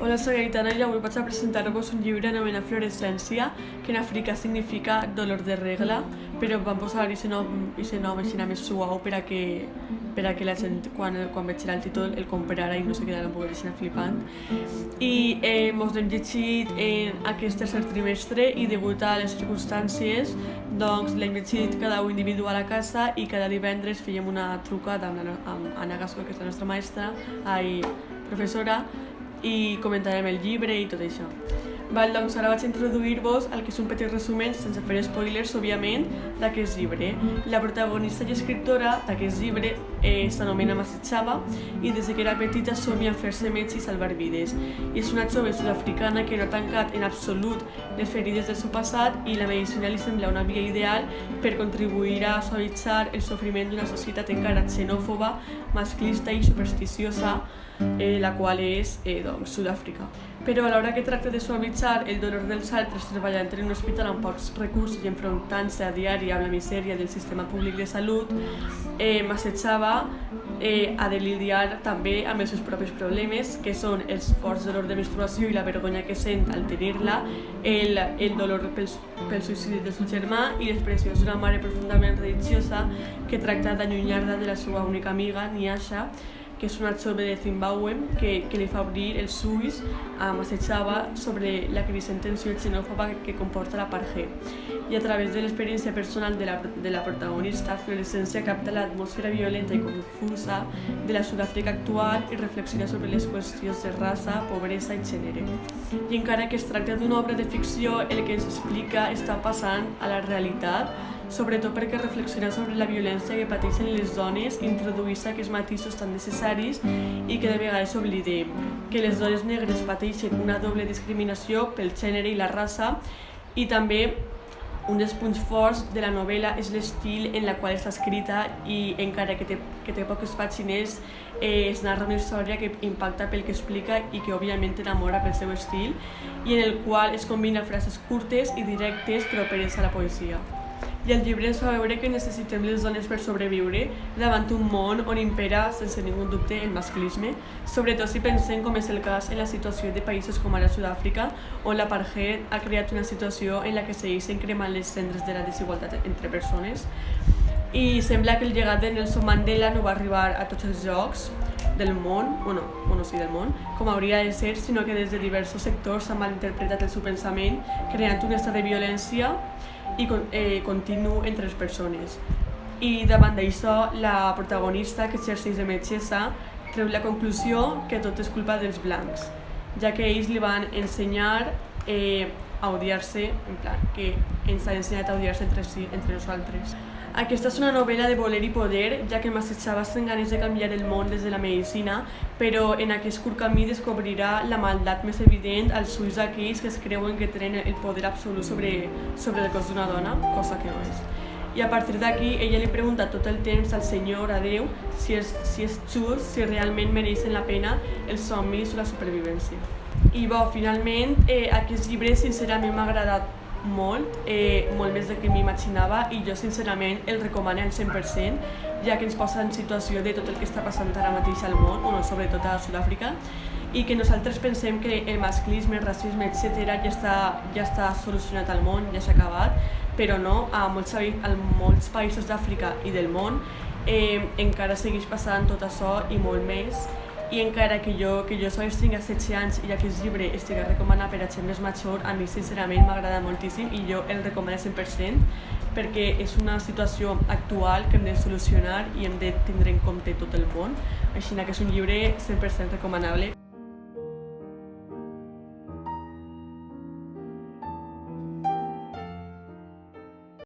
Hola, soy Aitana i avui vaig a presentar-vos un llibre anomenat Fluorescència, que en africà significa dolor de regla, però vam posar aquest nom així més suau per a que la gent, quan vegin el títol, el comprara i no se quedara un poc així flipant. I mos l'hem llegit en aquest tercer trimestre i degut a les circumstàncies doncs l'hem llegit cada un individual a casa i cada divendres fèiem una trucada amb Anna Gasco, que és la nostra maestra, professora, i comentarem el llibre i tot això. Doncs ara vaig a introduir-vos el que és un petit resumen, sense fer spoilers, òbviament, d'aquest llibre. La protagonista i escriptora d'aquest llibre s'anomena Masechaba i des que era petita somia en fer-se metge i salvar vides. I és una jove sud-africana que no ha tancat en absolut les ferides del seu passat i la medicina li sembla una via ideal per contribuir a suavitzar el sofriment d'una societat encara xenòfoba, masclista i supersticiosa, la qual és Sud-àfrica. Però a l'hora que tracta de suavitzar el dolor dels altres treballant en un hospital amb pocs recursos i enfrontant-se a diari amb la misèria del sistema públic de salut, Masechaba ha de lidiar també amb els seus propis problemes, que són els forts dolors de menstruació i la vergonya que sent al tenir-la, el dolor pel suïcidi del seu germà i les pressions d'una mare profundament religiosa que tracta d'allunyar-la de la seva única amiga, Nyasha, que és una jove de Zimbabue que li fa obrir els ulls a Masechaba sobre la creixent tensió xenòfoba que comporta l'apartheid. I a través de l'experiència personal de la protagonista, Fluorescència capta l'atmosfera violenta i confusa de la Sud-àfrica actual i reflexiona sobre les qüestions de raça, pobresa i gènere. I encara que es tracta d'una obra de ficció, el que ens explica està passant a la realitat, sobretot perquè reflexiona sobre la violència que pateixen les dones i introdueix aquests matisos tan necessaris i que de vegades oblidem, que les dones negres pateixen una doble discriminació pel gènere i la raça, i també un dels punts forts de la novel·la és l'estil en la qual està escrita i encara que té poques pàgines es narra una història que impacta pel que explica i que òbviament enamora pel seu estil i en el qual es combina frases curtes i directes però operes a la poesia. I el llibre ens fa veure que necessitem les dones per sobreviure davant un món on impera, sense ningú dubte, el masclisme, sobretot si pensem com és el cas en la situació de països com ara Sud-àfrica, on l'apartheid ha creat una situació en la que segueixen cremant les cendres de la desigualtat entre persones. I sembla que el llegat de Nelson Mandela no va arribar a tots els llocs del món, del món, com hauria de ser, sinó que des de diversos sectors s'ha malinterpretat el seu pensament, creant un estat de violència i continu entre les persones. I davant d'això, la protagonista, que exerceix de metgessa, treu la conclusió que tot és culpa dels blancs, ja que ells li van ensenyar a odiar-se, en plan, que ens ha ensenyat a odiar-se entre nosaltres. Aquesta és una novel·la de voler i poder, ja que Masechaba té ganes de canviar el món des de la medicina, però en aquest curt camí descobrirà la maldat més evident als ulls d'aquells que es creuen que tenen el poder absolut sobre el cos d'una dona, cosa que no és. I a partir d'aquí, ella li pregunta tot el temps al Senyor, a Déu, si és just, si realment mereixen la pena els somnis o la supervivència. I finalment, aquest llibre sincerament m'ha agradat molt més del que m'imaginava i jo sincerament el recomano al 100%, ja que ens posa en situació de tot el que està passant ara mateix al món, sobretot a Sud-àfrica, i que nosaltres pensem que el masclisme, el racisme, etc. ja està solucionat al món, ja s'ha acabat, però no, a molts països d'Àfrica i del món encara segueix passant tot això i molt més. I encara que jo sols tinc 16 anys i aquest llibre estic recomanat per a gent més major, a mi sincerament m'agrada moltíssim i jo el recomano 100% perquè és una situació actual que hem de solucionar i hem de tindre en compte tot el món, així que és un llibre 100% recomanable.